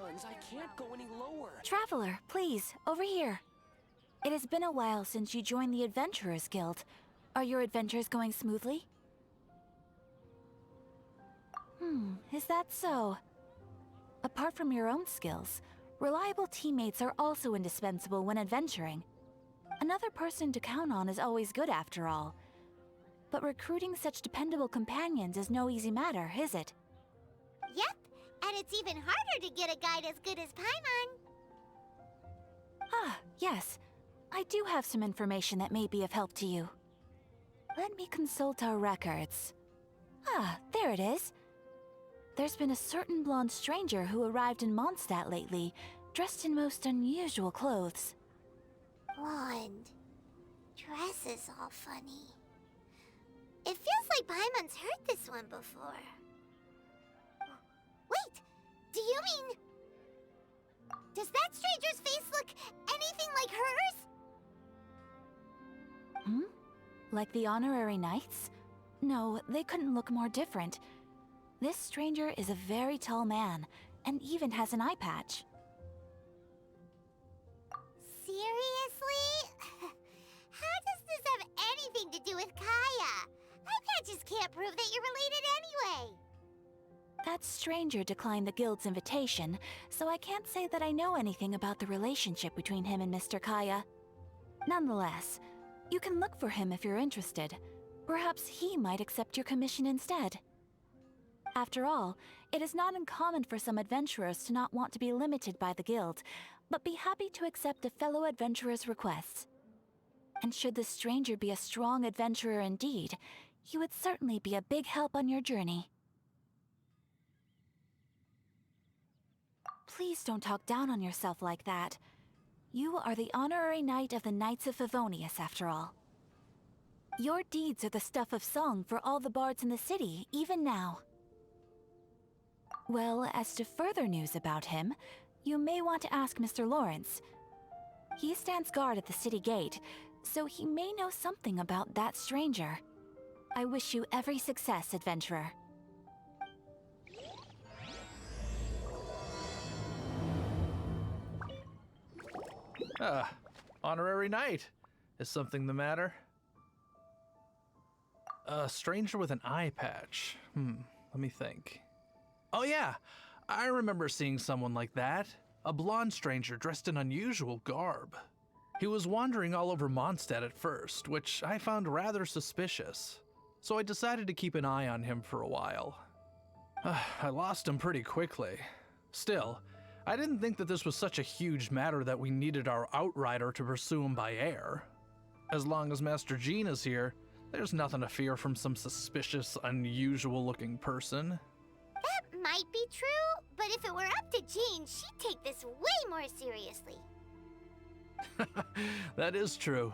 Heavens, I can't go any lower. Traveler, please, over here. It has been a while since you joined the Adventurers Guild. Are your adventures going smoothly? Is that so? Apart from your own skills, reliable teammates are also indispensable when adventuring. Another person to count on is always good after all. But recruiting such dependable companions is no easy matter, is it? Yep, and it's even harder to get a guide as good as Paimon. Ah, yes. I do have some information that may be of help to you. Let me consult our records. Ah, there it is. There's been a certain blonde stranger who arrived in Mondstadt lately, dressed in most unusual clothes. Blonde. Dresses all funny. It feels like Paimon's heard this one before. Wait! Do you mean... Does that stranger's face look anything like hers? Like the honorary knights? No, they couldn't look more different. This stranger is a very tall man, and even has an eye patch. Seriously? How does this have anything to do with Kaya? Eye patches can't prove that you're related anyway. That stranger declined the guild's invitation, so I can't say that I know anything about the relationship between him and Mr. Kaya. Nonetheless, you can look for him if you're interested. Perhaps he might accept your commission instead. After all, it is not uncommon for some adventurers to not want to be limited by the guild, but be happy to accept a fellow adventurer's requests. And should the stranger be a strong adventurer indeed, he would certainly be a big help on your journey. Please don't talk down on yourself like that. You are the honorary knight of the Knights of Favonius, after all. Your deeds are the stuff of song for all the bards in the city, even now. Well, as to further news about him, you may want to ask Mr. Lawrence. He stands guard at the city gate, so he may know something about that stranger. I wish you every success, adventurer. Honorary knight. Is something the matter? A stranger with an eye patch. Let me think. Oh yeah, I remember seeing someone like that. A blonde stranger dressed in unusual garb. He was wandering all over Mondstadt at first, which I found rather suspicious. So I decided to keep an eye on him for a while. I lost him pretty quickly. Still, I didn't think that this was such a huge matter that we needed our outrider to pursue him by air. As long as Master Jean is here, there's nothing to fear from some suspicious, unusual-looking person. That might be true, but if it were up to Jean, she'd take this way more seriously. That is true.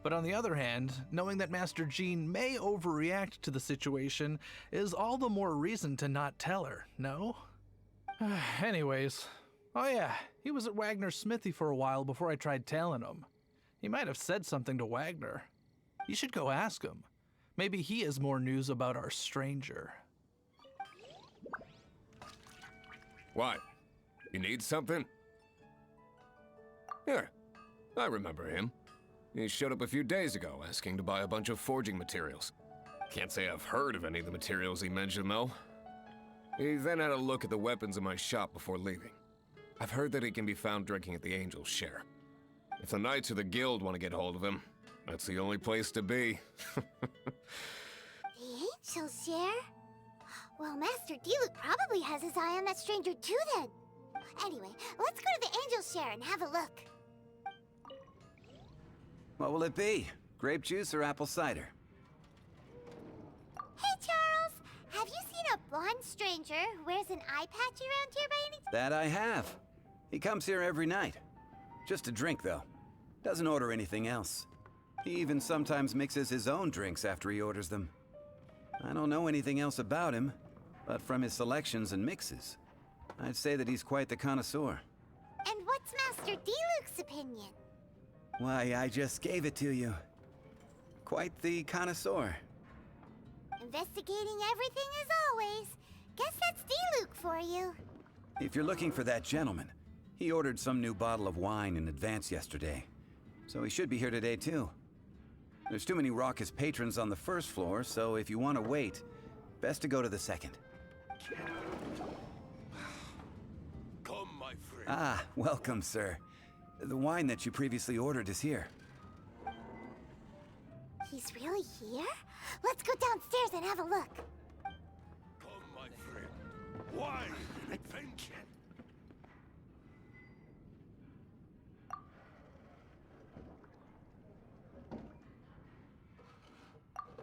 But on the other hand, knowing that Master Jean may overreact to the situation is all the more reason to not tell her, no? Anyways, oh yeah, he was at Wagner's smithy for a while before I tried tailing him. He might have said something to Wagner. You should go ask him. Maybe he has more news about our stranger. What? You need something? Here, I remember him. He showed up a few days ago asking to buy a bunch of forging materials. Can't say I've heard of any of the materials he mentioned, though. He then had a look at the weapons in my shop before leaving. I've heard that he can be found drinking at the Angel's Share. If the Knights of the Guild want to get hold of him, that's the only place to be. The Angel's Share? Well, Master Diluc probably has his eye on that stranger too then. Anyway, let's go to the Angel's Share and have a look. What will it be? Grape juice or apple cider? Hey, Charles! Have you seen a blonde stranger who wears an eye patch around here by any... That I have. He comes here every night. Just a drink, though. Doesn't order anything else. He even sometimes mixes his own drinks after he orders them. I don't know anything else about him, but from his selections and mixes, I'd say that he's quite the connoisseur. And what's Master Diluc's opinion? Why, I just gave it to you. Quite the connoisseur. Investigating everything as always. Guess that's Diluc for you. If you're looking for that gentleman, he ordered some new bottle of wine in advance yesterday, so he should be here today too. There's too many raucous patrons on the first floor, so if you want to wait, best to go to the second. Come, my friend. Ah, welcome, sir. The wine that you previously ordered is here. He's really here? Let's go downstairs and have a look. Come, my friend. Why? Adventure.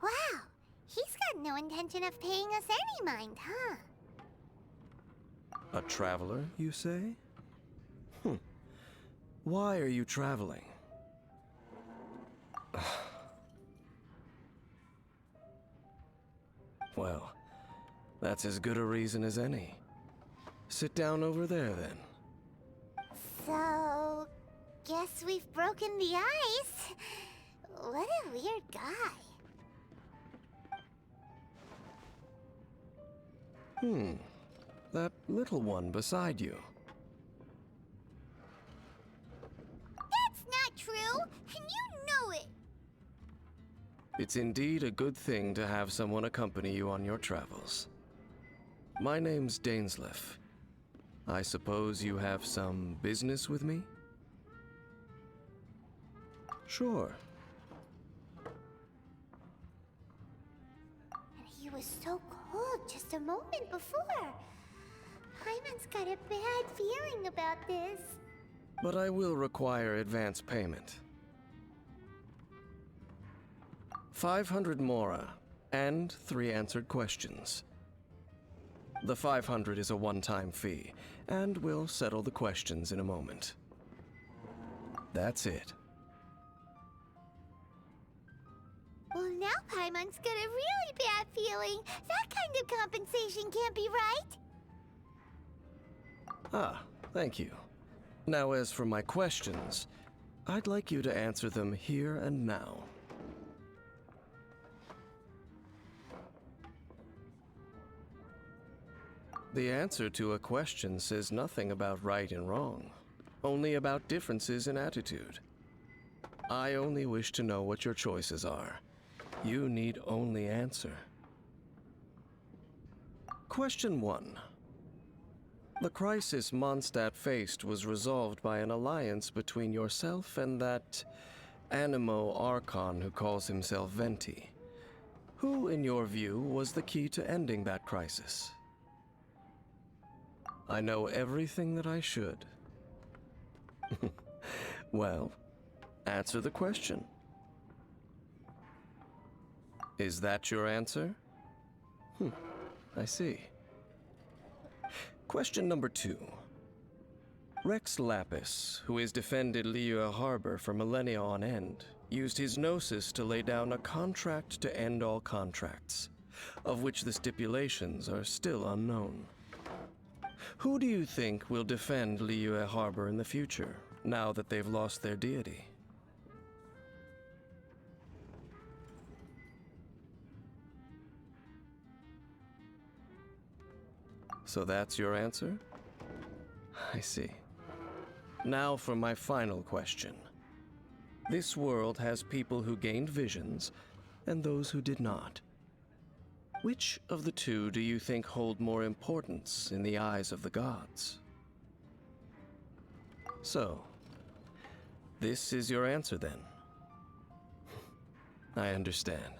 Wow, he's got no intention of paying us any mind, huh? A traveler, you say? Why are you traveling? Well, that's as good a reason as any. Sit down over there, then. So, guess we've broken the ice. What a weird guy. That little one beside you. That's not true, and you know it. It's indeed a good thing to have someone accompany you on your travels. My name's Dainsleif. I suppose you have some business with me? Sure. And he was so cold just a moment before. Hyman's got a bad feeling about this. But I will require advance payment. 500 mora, and 3 answered questions. The 500 is a one-time fee, and we'll settle the questions in a moment. That's it. Well, now Paimon's got a really bad feeling. That kind of compensation can't be right. Ah, thank you. Now as for my questions, I'd like you to answer them here and now. The answer to a question says nothing about right and wrong, only about differences in attitude. I only wish to know what your choices are. You need only answer. Question 1. The crisis Mondstadt faced was resolved by an alliance between yourself and that Animo Archon who calls himself Venti. Who, in your view, was the key to ending that crisis? I know everything that I should. Well, answer the question. Is that your answer? I see. Question number 2. Rex Lapis, who has defended Liyue Harbor for millennia on end, used his gnosis to lay down a contract to end all contracts, of which the stipulations are still unknown. Who do you think will defend Liyue Harbor in the future, now that they've lost their deity? So that's your answer? I see. Now for my final question. This world has people who gained visions, and those who did not. Which of the two do you think hold more importance in the eyes of the gods? So, this is your answer then? I understand.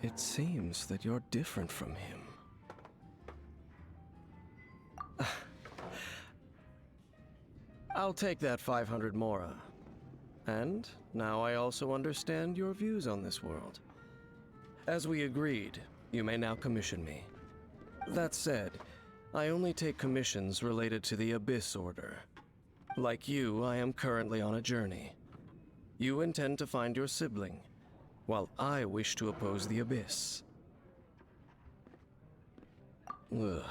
It seems that you're different from him. I'll take that 500 mora. And now I also understand your views on this world. As we agreed, you may now commission me. That said, I only take commissions related to the Abyss Order. Like you, I am currently on a journey. You intend to find your sibling, while I wish to oppose the Abyss. Ugh.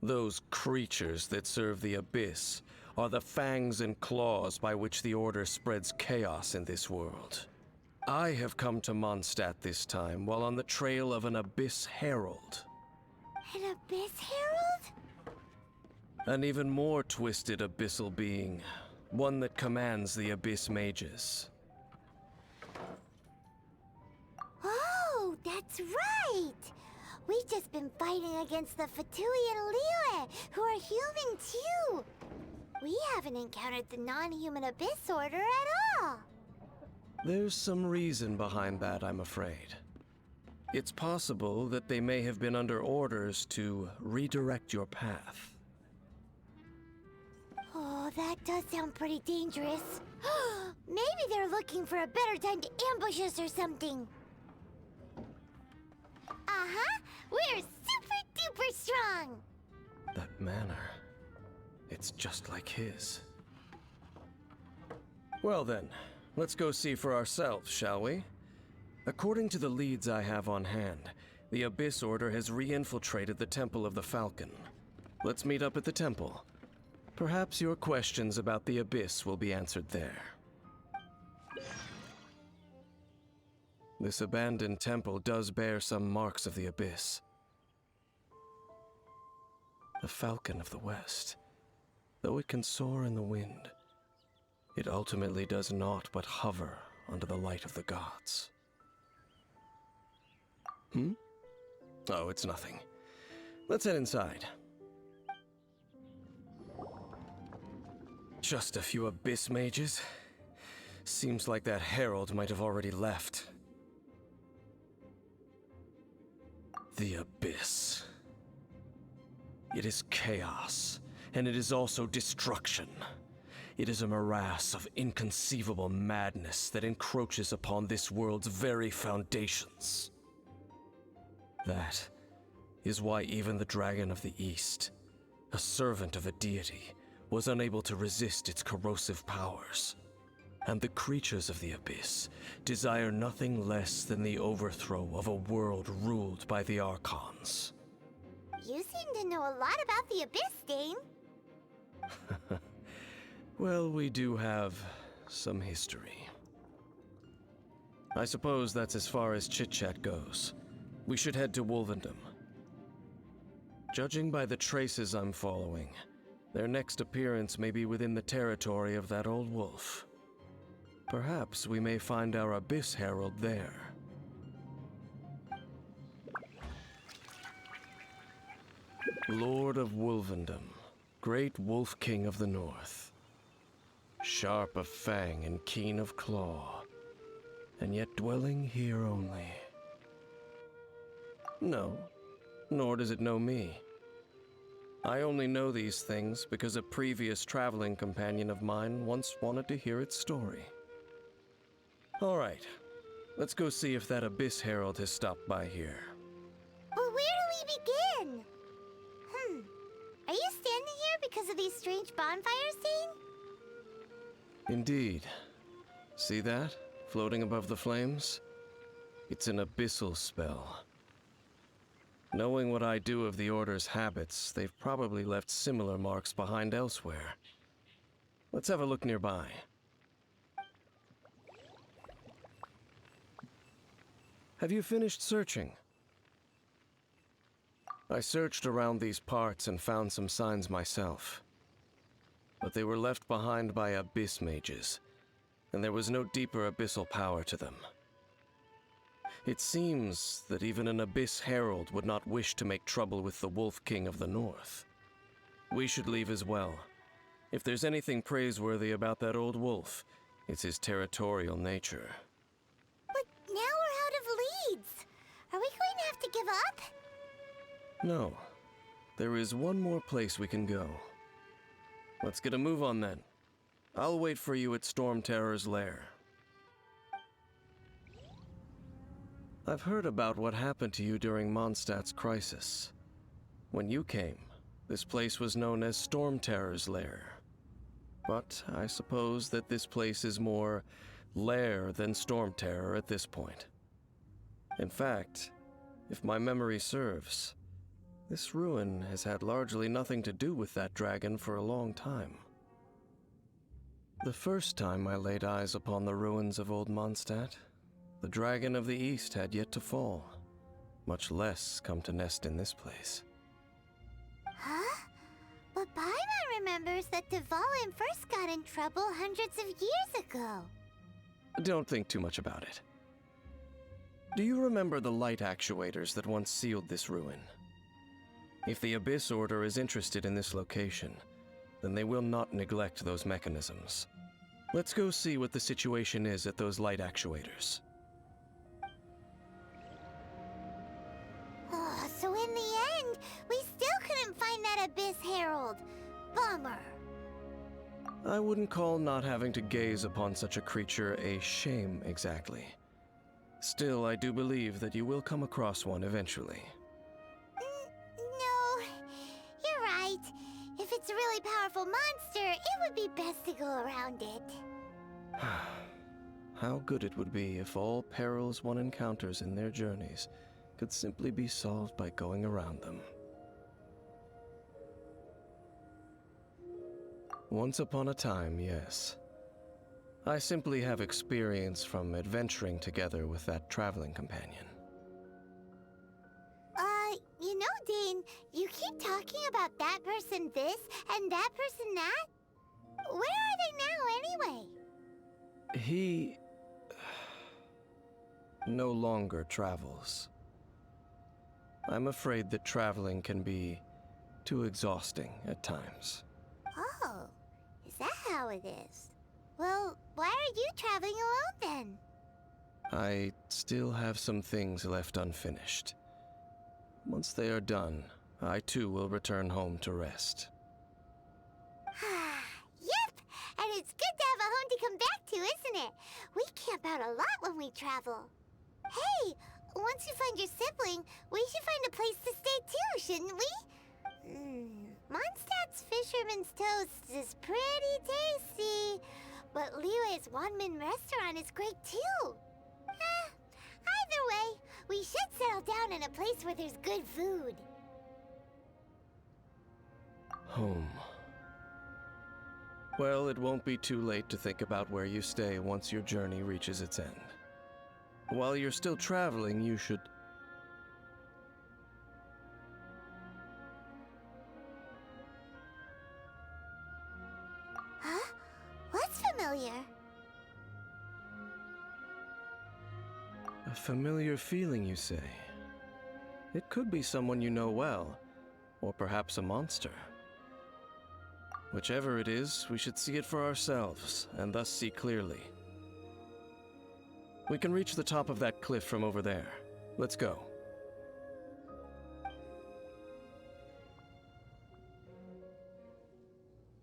Those creatures that serve the Abyss are the fangs and claws by which the Order spreads chaos in this world. I have come to Mondstadt this time while on the trail of an Abyss Herald. An Abyss Herald? An even more twisted abyssal being. One that commands the Abyss Mages. Oh, that's right! We've just been fighting against the Fatui and Liyue, who are human too! We haven't encountered the non-human Abyss Order at all! There's some reason behind that, I'm afraid. It's possible that they may have been under orders to redirect your path. Oh, that does sound pretty dangerous. Maybe they're looking for a better time to ambush us or something. Uh-huh! We're super duper strong! That manner, it's just like his. Well then, let's go see for ourselves, shall we? According to the leads I have on hand, the Abyss Order has re-infiltrated the Temple of the Falcon. Let's meet up at the temple. Perhaps your questions about the Abyss will be answered there. This abandoned temple does bear some marks of the Abyss. The Falcon of the West, though it can soar in the wind, it ultimately does naught but hover under the light of the gods. Oh, it's nothing. Let's head inside. Just a few Abyss Mages? Seems like that herald might have already left. The Abyss. It is chaos, and it is also destruction. It is a morass of inconceivable madness that encroaches upon this world's very foundations. That is why even the Dragon of the East, a servant of a deity, was unable to resist its corrosive powers. And the creatures of the Abyss desire nothing less than the overthrow of a world ruled by the Archons. You seem to know a lot about the Abyss, Dane. Well, we do have some history. I suppose that's as far as chit-chat goes. We should head to Wolvendom. Judging by the traces I'm following, their next appearance may be within the territory of that old wolf. Perhaps we may find our Abyss Herald there. Lord of Wolvendom, great Wolf King of the North. Sharp of fang and keen of claw, and yet dwelling here only. No, nor does it know me. I only know these things because a previous traveling companion of mine once wanted to hear its story. All right, let's go see if that Abyss Herald has stopped by here. But where do we begin? Are you standing here because of these strange bonfires, Dane? Indeed. See that, floating above the flames? It's an abyssal spell. Knowing what I do of the Order's habits, they've probably left similar marks behind elsewhere. Let's have a look nearby. Have you finished searching? I searched around these parts and found some signs myself. But they were left behind by Abyss Mages, and there was no deeper abyssal power to them. It seems that even an Abyss Herald would not wish to make trouble with the Wolf King of the North. We should leave as well. If there's anything praiseworthy about that old wolf, it's his territorial nature. But now we're out of leads. Are we going to have to give up? No. There is one more place we can go. Let's get a move on then. I'll wait for you at Storm Terror's lair. I've heard about what happened to you during Mondstadt's crisis. When you came, this place was known as Storm Terror's lair. But I suppose that this place is more lair than Storm Terror at this point. In fact, if my memory serves, this ruin has had largely nothing to do with that dragon for a long time. The first time I laid eyes upon the ruins of old Mondstadt, the Dragon of the East had yet to fall, much less come to nest in this place. Huh? But by remembers that Dvalin first got in trouble hundreds of years ago. Don't think too much about it. Do you remember the light actuators that once sealed this ruin? If the Abyss Order is interested in this location, then they will not neglect those mechanisms. Let's go see what the situation is at those light actuators. Oh, so in the end, we still couldn't find that Abyss Herald. Bummer. I wouldn't call not having to gaze upon such a creature a shame exactly. Still, I do believe that you will come across one eventually. No, you're right. If it's a really powerful monster, it would be best to go around it. How good it would be if all perils one encounters in their journeys could simply be solved by going around them. Once upon a time, yes. I simply have experience from adventuring together with that traveling companion. You know, Dane, you keep talking about that person this and that person that. Where are they now, anyway? He no longer travels. I'm afraid that traveling can be too exhausting at times. Oh, is that how it is? Well, why are you traveling alone then? I still have some things left unfinished. Once they are done, I too will return home to rest. Yep, and it's good to have a home to come back to, isn't it? We camp out a lot when we travel. Hey, once you find your sibling, we should find a place to stay too, shouldn't we? Mondstadt's Fisherman's Toast is pretty tasty, but Liyue's Wanmin restaurant is great too. Either way, we should settle down in a place where there's good food. Home. Well, it won't be too late to think about where you stay once your journey reaches its end. While you're still traveling, you should... Huh? What's familiar? A familiar feeling, you say? It could be someone you know well, or perhaps a monster. Whichever it is, we should see it for ourselves, and thus see clearly. We can reach the top of that cliff from over there. Let's go.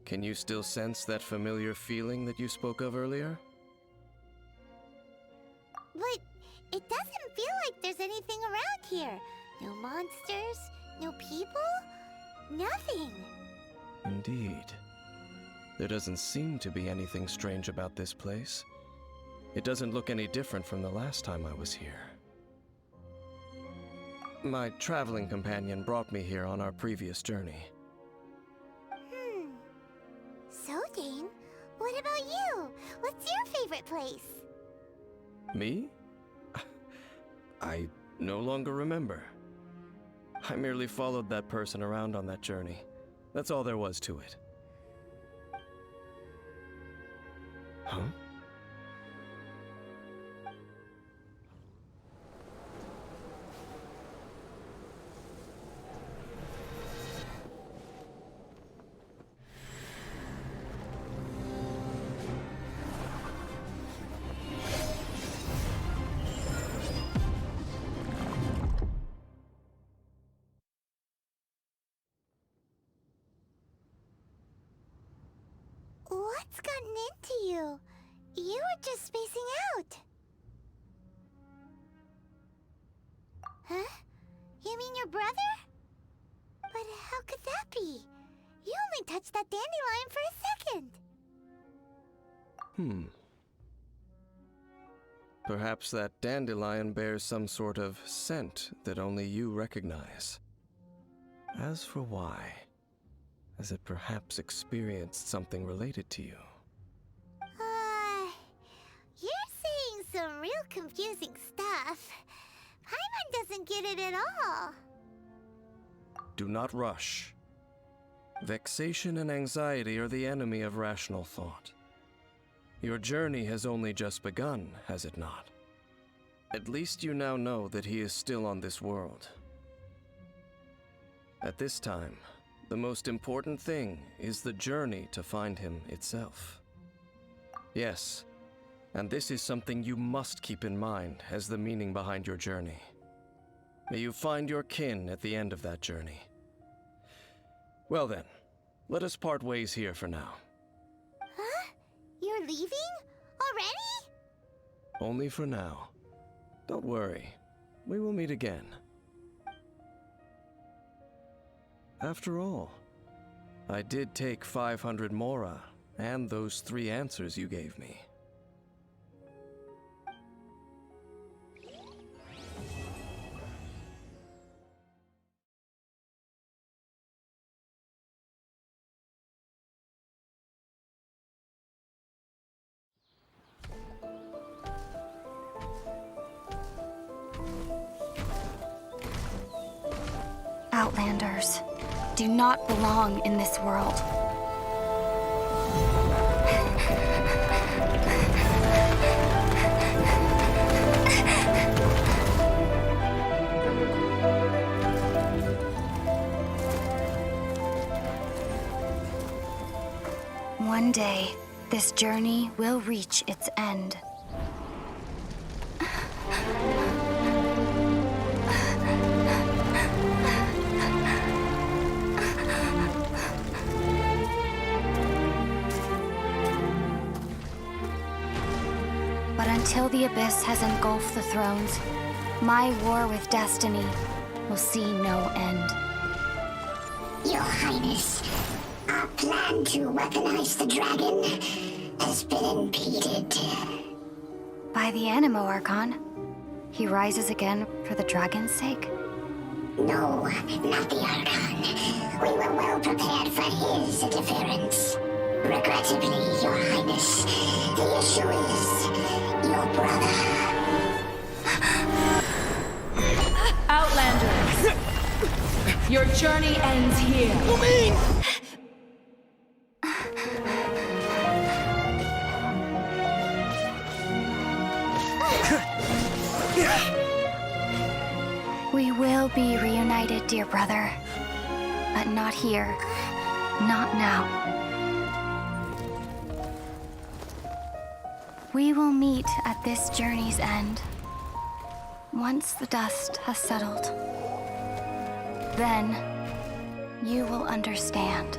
Can you still sense that familiar feeling that you spoke of earlier? But it doesn't feel like there's anything around here. No monsters, no people, nothing. Indeed. There doesn't seem to be anything strange about this place. It doesn't look any different from the last time I was here. My traveling companion brought me here on our previous journey. So, Dane, what about you? What's your favorite place? Me? I no longer remember. I merely followed that person around on that journey. That's all there was to it. Huh? What's gotten into you? You were just spacing out. Huh? You mean your brother? But how could that be? You only touched that dandelion for a second. Perhaps that dandelion bears some sort of scent that only you recognize. As for why, has it perhaps experienced something related to you? You're saying some real confusing stuff. Paimon doesn't get it at all. Do not rush. Vexation and anxiety are the enemy of rational thought. Your journey has only just begun, has it not? At least you now know that he is still on this world. At this time, the most important thing is the journey to find him itself. Yes, and this is something you must keep in mind as the meaning behind your journey. May you find your kin at the end of that journey. Well then, let us part ways here for now. Huh? You're leaving? Already? Only for now. Don't worry, we will meet again. After all, I did take 500 mora and those 3 answers you gave me. Outlanders do not belong in this world. One day, this journey will reach its end. But until the abyss has engulfed the thrones, my war with destiny will see no end. Your Highness, our plan to weaponize the dragon has been impeded. By the Animo Archon, he rises again for the dragon's sake. No, not the Archon. We were well prepared for his interference. Regrettably, Your Highness, the issue is your brother. Outlanders! Your journey ends here. We will be reunited, dear brother. But not here. Not now. We will meet at this journey's end. Once the dust has settled. Then, you will understand.